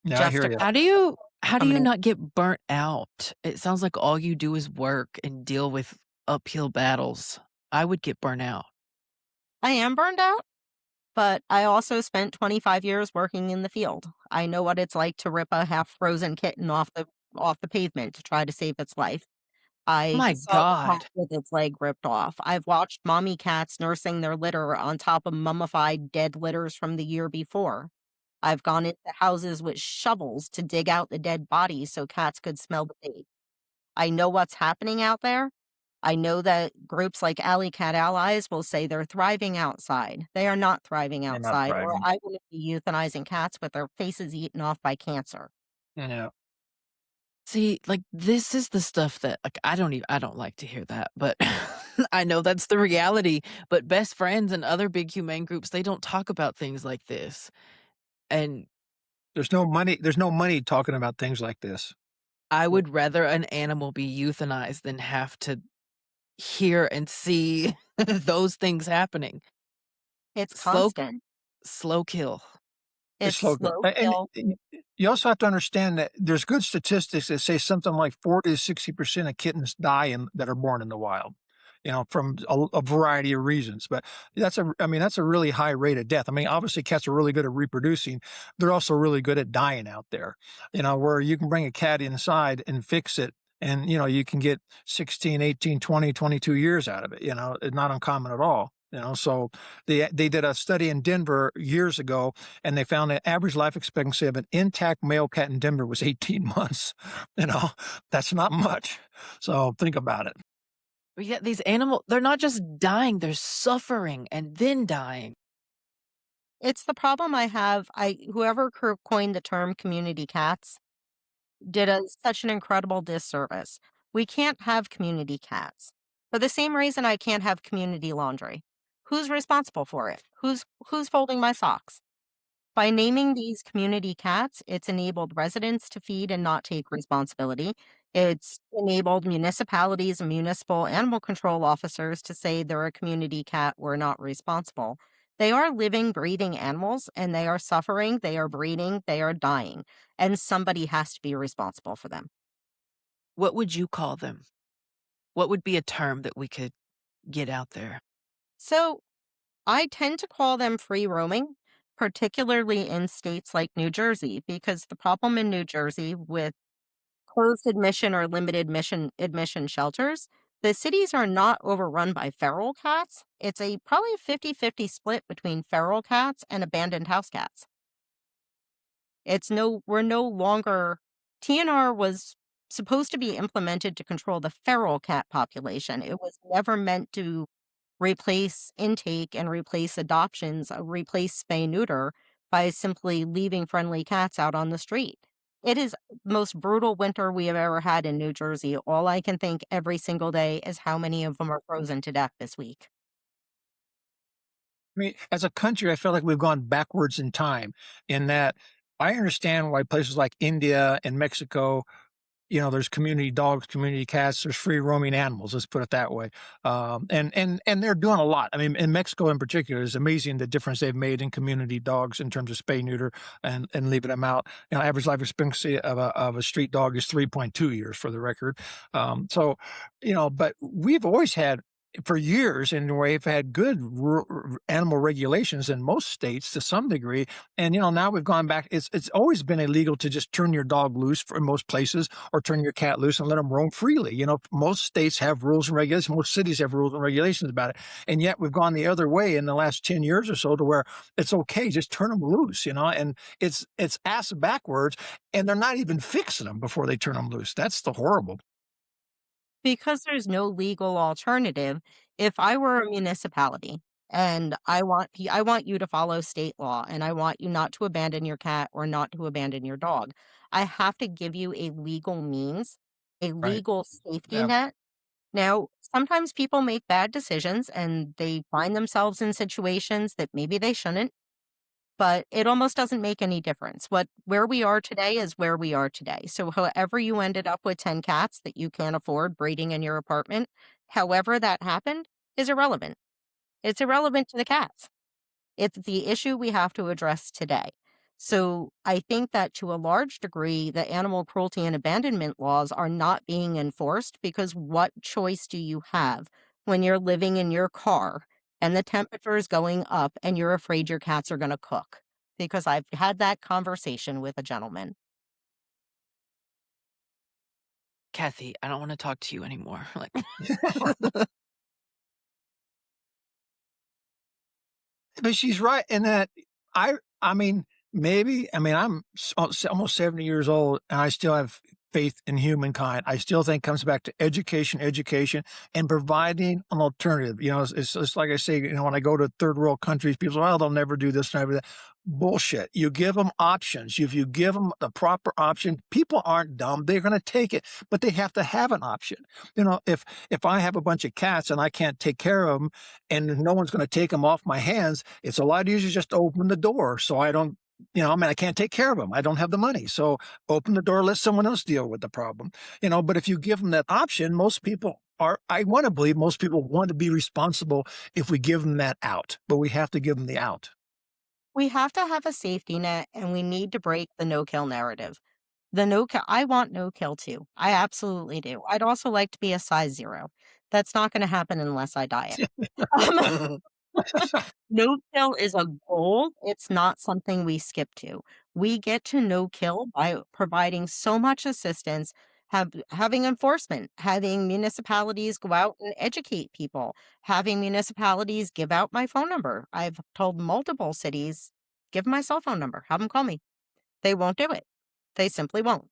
Speaker 3: yeah, I
Speaker 2: Just
Speaker 3: hear
Speaker 2: to
Speaker 3: you.
Speaker 1: How do you
Speaker 2: come in.
Speaker 1: not get burnt out? It sounds like all you do is work and deal with uphill battles. I would get burnt out.
Speaker 2: I am burned out, but I also spent 25 years working in the field. I know what it's like to rip a half frozen kitten off the pavement to try to save its life. I
Speaker 1: My
Speaker 2: saw a cat
Speaker 1: God.
Speaker 2: with its leg ripped off. I've watched mommy cats nursing their litter on top of mummified dead litters from the year before. I've gone into houses with shovels to dig out the dead bodies so cats could smell the bait. I know what's happening out there. I know that groups like Alley Cat Allies will say they're thriving outside. They are not thriving
Speaker 3: They're not
Speaker 2: outside, or
Speaker 3: thriving.
Speaker 2: I wouldn't be euthanizing cats with their faces eaten off by cancer.
Speaker 3: Yeah.
Speaker 1: See, like, this is the stuff that, like, I don't like to hear that, but I know that's the reality, but best friends and other big humane groups, they don't talk about things like this, and
Speaker 3: There's no money talking about things like this.
Speaker 1: I
Speaker 3: Yeah.
Speaker 1: would rather an animal be euthanized than have to hear and see those things happening.
Speaker 2: It's
Speaker 1: Slow
Speaker 2: constant.
Speaker 1: slow kill.
Speaker 3: It's
Speaker 2: It's
Speaker 3: slow growth.
Speaker 2: slow
Speaker 3: And
Speaker 2: kill.
Speaker 3: you also have to understand that there's good statistics that say something like 40 to 60% of kittens die that are born in the wild, from a variety of reasons. But that's a really high rate of death. I mean, obviously cats are really good at reproducing. They're also really good at dying out there, where you can bring a cat inside and fix it. And, you can get 16, 18, 20, 22 years out of it. It's not uncommon at all. So they did a study in Denver years ago, and they found the average life expectancy of an intact male cat in Denver was 18 months. You know, that's not much. So think about it.
Speaker 1: But yet these animal they're not just dying, they're suffering and then dying.
Speaker 2: It's the problem I have. Whoever coined the term community cats did such an incredible disservice. We can't have community cats for the same reason I can't have community laundry. Who's responsible for it? Who's folding my socks? By naming these community cats, it's enabled residents to feed and not take responsibility. It's enabled municipalities and municipal animal control officers to say they're a community cat, we're not responsible. They are living, breathing animals and they are suffering, they are breeding, they are dying, and somebody has to be responsible for them.
Speaker 1: What would you call them? What would be a term that we could get out there?
Speaker 2: So I tend to call them free roaming, particularly in states like New Jersey, because the problem in New Jersey with closed admission or limited admission shelters, the cities are not overrun by feral cats. It's a probably 50-50 split between feral cats and abandoned house cats. We're no longer, TNR was supposed to be implemented to control the feral cat population. It was never meant to replace intake and replace adoptions, replace spay neuter by simply leaving friendly cats out on the street. It is the most brutal winter we have ever had in New Jersey. All I can think every single day is how many of them are frozen to death this week.
Speaker 3: I mean, as a country, I feel like we've gone backwards in time in that I understand why places like India and Mexico, there's community dogs, community cats, there's free roaming animals. Let's put it that way. And they're doing a lot. I mean, in Mexico in particular, it's amazing the difference they've made in community dogs in terms of spay neuter and leaving them out. Average life expectancy of a street dog is 3.2 years for the record. But we've always had for years, and we've had good animal regulations in most states to some degree. And now we've gone back. It's always been illegal to just turn your dog loose for most places, or turn your cat loose and let them roam freely. Most states have rules and regulations. Most cities have rules and regulations about it. And yet we've gone the other way in the last 10 years or so to where it's okay, just turn them loose, and it's ass backwards, and they're not even fixing them before they turn them loose. That's the horrible.
Speaker 2: Because there's no legal alternative, if I were a municipality and I want you to follow state law and I want you not to abandon your cat or not to abandon your dog, I have to give you a legal means, a
Speaker 3: Right.
Speaker 2: legal safety
Speaker 3: Yeah.
Speaker 2: net. Now, sometimes people make bad decisions and they find themselves in situations that maybe they shouldn't, but it almost doesn't make any difference. Where we are today is where we are today. So however you ended up with 10 cats that you can't afford breeding in your apartment, however that happened is irrelevant. It's irrelevant to the cats. It's the issue we have to address today. So I think that to a large degree, the animal cruelty and abandonment laws are not being enforced because what choice do you have when you're living in your car and the temperature is going up and you're afraid your cats are going to cook? Because I've had that conversation with a gentleman.
Speaker 1: Kathy, I don't want to talk to you anymore. Like,
Speaker 3: But she's right in that I mean, maybe I mean, almost 70 years old, and I still have faith in humankind. I still think it comes back to education, education, and providing an alternative. It's like I say, when I go to third world countries, people say, "Well, they'll never do this, never that." Bullshit. You give them options. If you give them the proper option, people aren't dumb. They're going to take it, but they have to have an option. If I have a bunch of cats and I can't take care of them, and no one's going to take them off my hands, it's a lot easier just to open the door so I don't, I can't take care of them. I don't have the money. So open the door, let someone else deal with the problem. But if you give them that option, I want to believe most people want to be responsible if we give them that out, but we have to give them the out.
Speaker 2: We have to have a safety net and we need to break the no kill narrative. The no kill, I want no kill too. I absolutely do. I'd also like to be a size 0. That's not going to happen unless I diet. Um, no kill is a goal. It's not something we skip to. We get to no kill by providing so much assistance, having enforcement, having municipalities go out and educate people, having municipalities give out my phone number. I've told multiple cities, give my cell phone number, have them call me. They won't do it. They simply won't.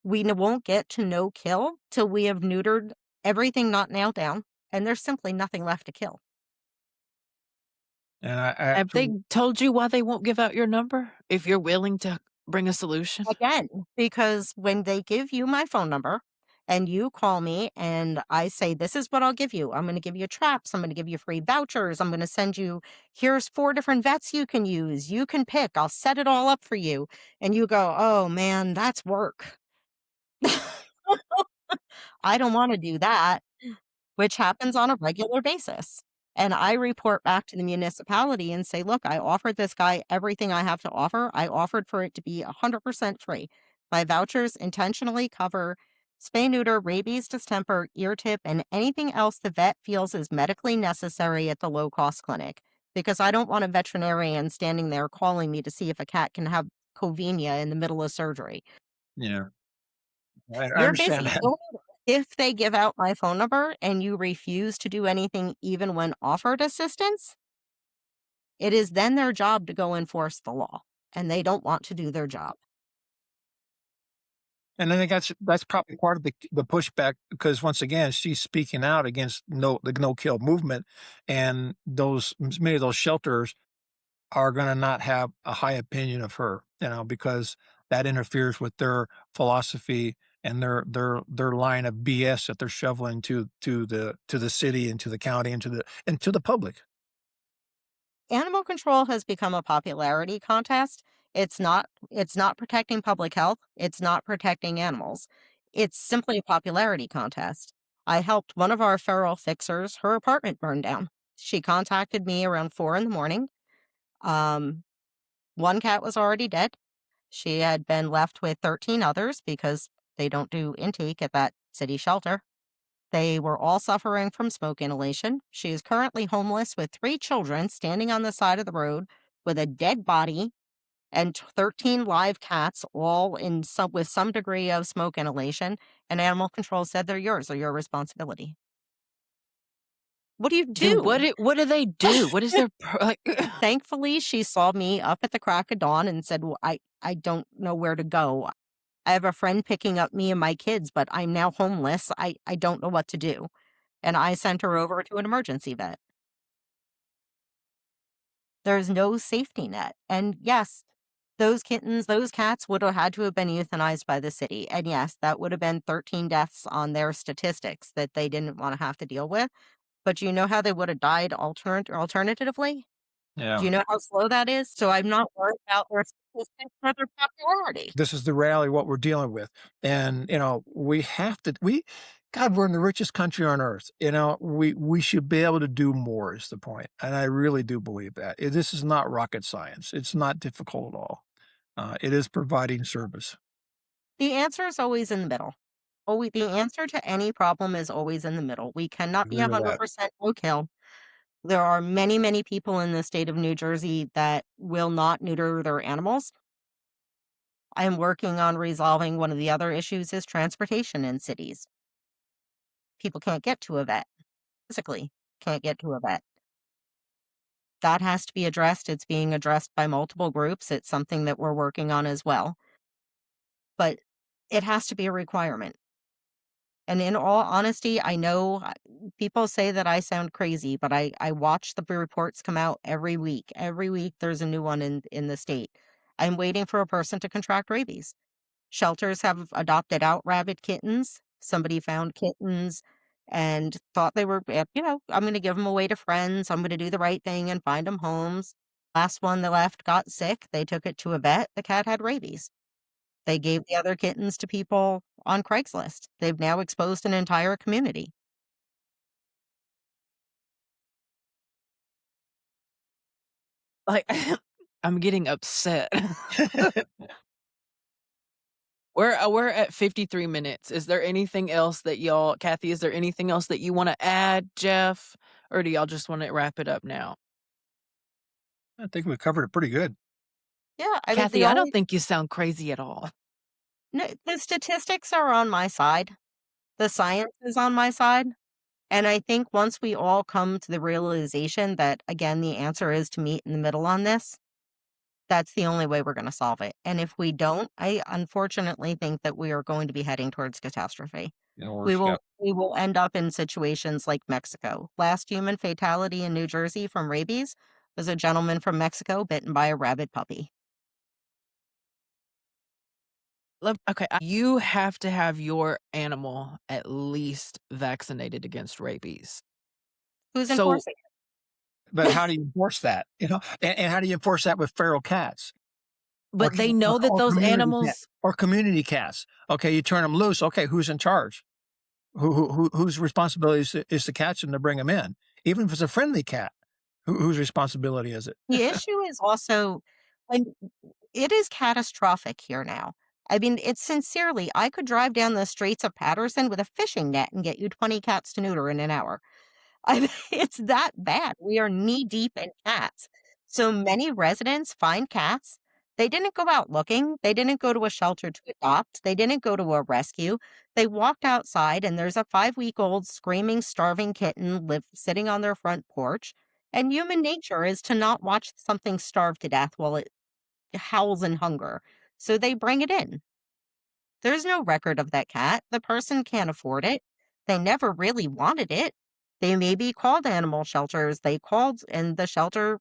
Speaker 2: Won't get to no kill till we have neutered everything not nailed down, and there's simply nothing left to kill.
Speaker 3: And I
Speaker 1: have they
Speaker 3: absolutely,
Speaker 1: told you why they won't give out your number if you're willing to bring a solution?
Speaker 2: Again, because when they give you my phone number and you call me and I say, this is what I'll give you. I'm going to give you traps. I'm going to give you free vouchers. I'm going to send you, here's 4 different vets you can use. You can pick. I'll set it all up for you. And you go, oh man, that's work. I don't want to do that, which happens on a regular basis. And I report back to the municipality and say, look, I offered this guy everything I have to offer. I offered for it to be 100% free. My vouchers intentionally cover spay, neuter, rabies, distemper, ear tip, and anything else the vet feels is medically necessary at the low cost clinic. Because I don't want a veterinarian standing there calling me to see if a cat can have covenia in the middle of surgery.
Speaker 3: yeah, I
Speaker 2: You're
Speaker 3: understand
Speaker 2: busy.
Speaker 3: that.
Speaker 2: Go ahead. If they give out my phone number and you refuse to do anything even when offered assistance, it is then their job to go enforce the law, and they don't want to do their job.
Speaker 3: And I think that's probably part of the pushback because once again, she's speaking out against the no kill movement, and those many of those shelters are going to not have a high opinion of her, because that interferes with their philosophy and their line of BS that they're shoveling to the city and to the county and to the public.
Speaker 2: Animal control has become a popularity contest. It's not protecting public health. It's not protecting animals. It's simply a popularity contest. I helped one of our feral fixers, her apartment burned down. She contacted me around 4 in the morning. Um, One cat was already dead. She had been left with 13 others because they don't do intake at that city shelter. They were all suffering from smoke inhalation. She is currently homeless with 3 children standing on the side of the road with a dead body and 13 live cats, all with some degree of smoke inhalation. And animal control said they're yours or your responsibility. What do you
Speaker 1: Then
Speaker 2: do?
Speaker 1: what do they do? What is their like?
Speaker 2: Thankfully, she saw me up at the crack of dawn and said, well, I don't know where to go. I have a friend picking up me and my kids, but I'm now homeless. I don't know what to do. And I sent her over to an emergency vet. There's no safety net. And yes, those kittens, those cats would have had to have been euthanized by the city. And yes, that would have been 13 deaths on their statistics that they didn't want to have to deal with. But you know how they would have died alternatively? Do
Speaker 3: Yeah.
Speaker 2: you know how slow that is? So I'm not worried about their statistics or their popularity.
Speaker 3: This is the reality of what we're dealing with. And, we have to, God, we're in the richest country on earth. We should be able to do more is the point. And I really do believe that. This is not rocket science. It's not difficult at all. It is providing service.
Speaker 2: The answer is always in the middle. The answer to any problem is always in the middle. We cannot be
Speaker 3: Agree with that.
Speaker 2: 100% no kill. There are many, many people in the state of New Jersey that will not neuter their animals. I'm working on resolving one of the other issues is transportation in cities. People can't get to a vet, physically can't get to a vet. That has to be addressed. It's being addressed by multiple groups. It's something that we're working on as well, but it has to be a requirement. And in all honesty, I know people say that I sound crazy, but I watch the reports come out every week. Every week there's a new one in the state. I'm waiting for a person to contract rabies. Shelters have adopted out rabid kittens. Somebody found kittens and thought they were, I'm going to give them away to friends. I'm going to do the right thing and find them homes. Last one that left got sick. They took it to a vet. The cat had rabies. They gave the other kittens to people on Craigslist. They've now exposed an entire community.
Speaker 1: Like, I'm getting upset. We're at 53 minutes. Is there anything else that y'all, Kathy, is there anything else that you wanna add, Jeff? Or do y'all just wanna wrap it up now?
Speaker 3: I think we covered it pretty good.
Speaker 2: Yeah, I mean,
Speaker 1: Kathy, I don't think you sound crazy at all.
Speaker 2: no, the statistics are on my side. The science is on my side. And I think once we all come to the realization that, again, the answer is to meet in the middle on this, that's the only way we're going to solve it. And if we don't, I unfortunately think that we are going to be heading towards catastrophe.
Speaker 3: Or
Speaker 2: We
Speaker 3: yeah.
Speaker 2: will end up in situations like Mexico. Last human fatality in New Jersey from rabies was a gentleman from Mexico bitten by a rabid puppy.
Speaker 1: Okay, you have to have your animal at least vaccinated against rabies.
Speaker 2: Who's
Speaker 1: So
Speaker 2: enforcing it?
Speaker 3: But how do you enforce that? And how do you enforce that with feral cats or
Speaker 1: but they know that those animals
Speaker 3: community cats? Okay, you turn them loose. Okay, who's in charge? Whose responsibility is to catch them to bring them in? Even if it's a friendly cat, whose responsibility is it?
Speaker 2: The issue is also, and it is catastrophic here now. I mean, it's sincerely, I could drive down the streets of Patterson with a fishing net and get you 20 cats to neuter in an hour. It's that bad. We are knee deep in cats. So many residents find cats. They didn't go out looking. They didn't go to a shelter to adopt. They didn't go to a rescue. They walked outside and there's a 5-week-old screaming, starving kitten sitting on their front porch. And human nature is to not watch something starve to death while it howls in hunger. So they bring it in. There's no record of that cat. The person can't afford it. They never really wanted it. They maybe called animal shelters. They called, and the shelter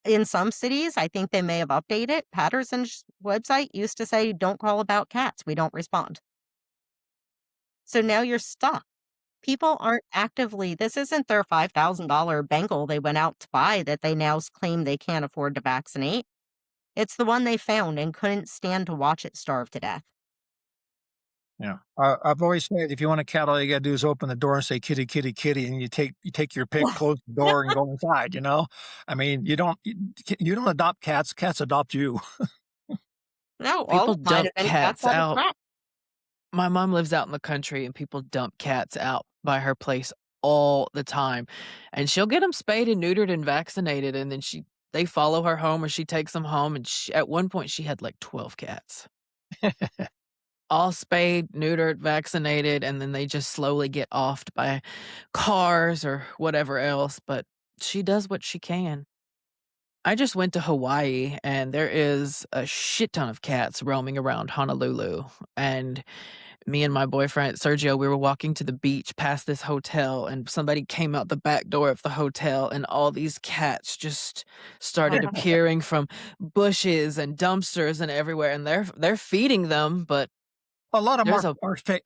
Speaker 2: in some cities, I think they may have updated. Patterson's website used to say, don't call about cats. We don't respond. So now you're stuck. People aren't actively, this isn't their $5,000 Bengal they went out to buy that they now claim they can't afford to vaccinate. It's the one they found and couldn't stand to watch it starve to death.
Speaker 3: Yeah. I've always said if you want a cat, all you gotta do is open the door and say, "Kitty, kitty, kitty," and you take your pick, close the door, and go inside, you know? I mean, you don't adopt cats, cats adopt you.
Speaker 2: No, all
Speaker 1: people
Speaker 2: of mine
Speaker 1: dump
Speaker 2: have been cats
Speaker 1: cats
Speaker 2: out of
Speaker 1: out.
Speaker 2: trap.
Speaker 1: My mom lives out in the country and people dump cats out by her place all the time. And she'll get them spayed and neutered and vaccinated, and then they follow her home or she takes them home, and at one point she had like 12 cats. All spayed, neutered, vaccinated, and then they just slowly get offed by cars or whatever else, but she does what she can. I just went to Hawaii, and there is a shit ton of cats roaming around Honolulu, and me and my boyfriend, Sergio, we were walking to the beach past this hotel, and somebody came out the back door of the hotel, and all these cats just started appearing from bushes and dumpsters and everywhere, and they're feeding them, but
Speaker 3: A lot of them
Speaker 1: there's a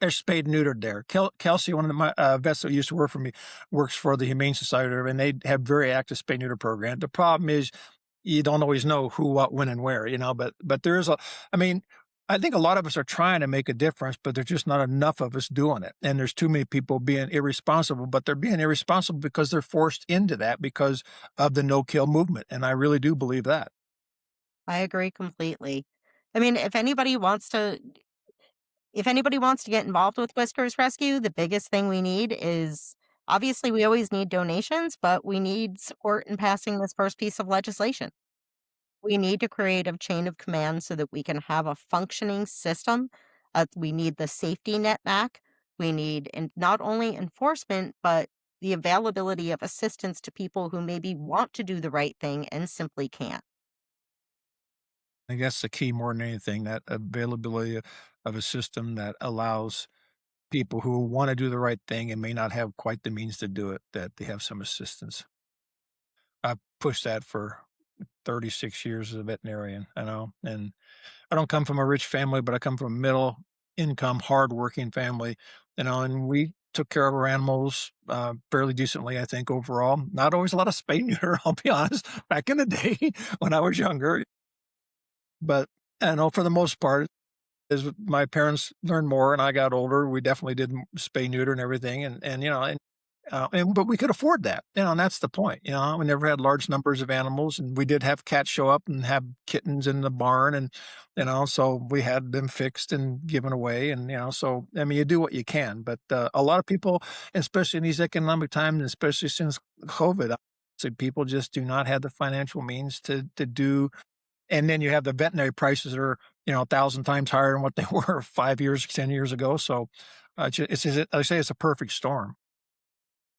Speaker 3: are spayed and neutered there. Kelsey, one of my vets that used to work for me, works for the Humane Society, and they have very active spay neuter program. The problem is you don't always know who, what, when, and where, you know. But there is I mean, I think a lot of us are trying to make a difference, but there's just not enough of us doing it. And there's too many people being irresponsible, but they're being irresponsible because they're forced into that because of the no-kill movement. And I really do believe that.
Speaker 2: I agree completely. I mean, if anybody wants to get involved with Whiskers Rescue, the biggest thing we need is obviously we always need donations, but we need support in passing this first piece of legislation. We need to create a chain of command so that we can have a functioning system. We need the safety net back. We need not only enforcement, but the availability of assistance to people who maybe want to do the right thing and simply can't.
Speaker 3: I guess the key more than anything, that availability of a system that allows people who wanna do the right thing and may not have quite the means to do it, that they have some assistance. I've pushed that for 36 years as a veterinarian, and I don't come from a rich family, but I come from a middle income, hardworking family, and we took care of our animals, fairly decently, I think, overall. Not always a lot of spay neuter, I'll be honest, back in the day when I was younger, but I know for the most part, as my parents learned more and I got older, we definitely did spay neuter and everything, and but we could afford that, and that's the point, we never had large numbers of animals, and we did have cats show up and have kittens in the barn, and, so we had them fixed and given away, and, so, I mean, you do what you can, but, a lot of people, especially in these economic times, especially since COVID, so people just do not have the financial means to do, and then you have the veterinary prices that are, 1,000 times higher than what they were 5 years, 10 years ago, so, I say it's a perfect storm.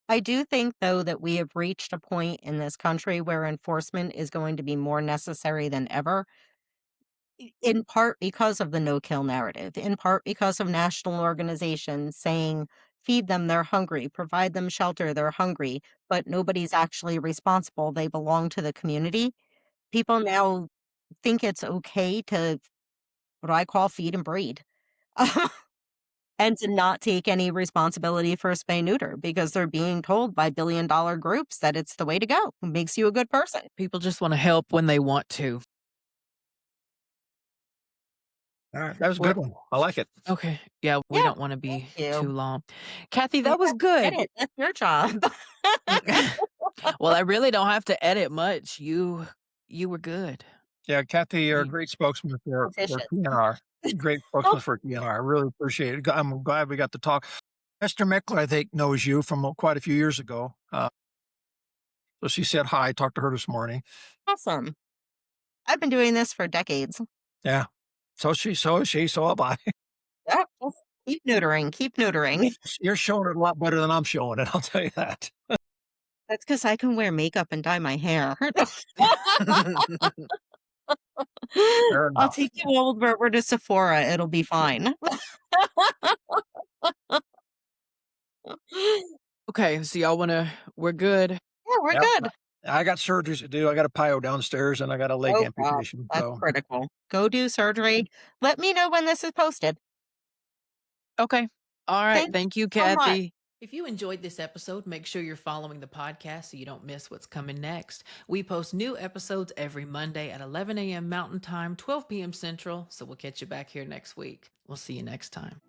Speaker 2: I do think, though, that we have reached a point in this country where enforcement is going to be more necessary than ever, in part because of the no kill narrative, in part because of national organizations saying, feed them, they're hungry, provide them shelter, they're hungry, but nobody's actually responsible. They belong to the community. People now think it's okay to what I call feed and breed. And to not take any responsibility for spay neuter because they're being told by billion-dollar groups that it's the way to go. It makes you a good person.
Speaker 1: People just want to help when they want to.
Speaker 3: Alright, that was a
Speaker 2: Well,
Speaker 3: good one. I like it.
Speaker 1: Okay. Yeah, we
Speaker 2: yeah,
Speaker 1: don't want to
Speaker 2: thank
Speaker 1: be
Speaker 2: you.
Speaker 1: too long. Kathy,
Speaker 2: You
Speaker 1: that was
Speaker 2: have to
Speaker 1: good.
Speaker 2: edit. That's your job.
Speaker 1: Well, I really don't have to edit much. You were good.
Speaker 3: Yeah, Kathy, you're a
Speaker 1: You
Speaker 3: great spokesman for
Speaker 2: Efficient.
Speaker 3: TNR. Great spokesman for TNR. I really appreciate it. I'm glad we got to talk. Esther Meckler, I think, knows you from quite a few years ago. So she said hi. Talked to her this morning.
Speaker 2: Awesome. I've been doing this for decades.
Speaker 3: Yeah. So is she, so have I.
Speaker 2: Yeah, just keep neutering, keep neutering.
Speaker 3: You're showing it a lot better than I'm showing it, I'll tell you that.
Speaker 2: That's because I can wear makeup and dye my hair.
Speaker 3: Fair
Speaker 2: I'll
Speaker 3: enough.
Speaker 2: take you over to Sephora, it'll be fine.
Speaker 1: Okay, so y'all wanna we're good.
Speaker 2: Yeah, we're
Speaker 3: Yep.
Speaker 2: good.
Speaker 3: I got surgeries to do. I got a pio downstairs and I got a leg
Speaker 2: Oh god,
Speaker 3: amputation.
Speaker 2: that's
Speaker 3: So
Speaker 2: critical. Go do surgery. Let me know when this is posted.
Speaker 1: Okay. All right.
Speaker 2: Thank
Speaker 1: Thank you,
Speaker 2: you so much.
Speaker 1: Kathy. If you enjoyed this episode, make sure you're following the podcast so you don't miss what's coming next. We post new episodes every Monday at 11 a.m. Mountain Time, 12 p.m. Central. So we'll catch you back here next week. We'll see you next time.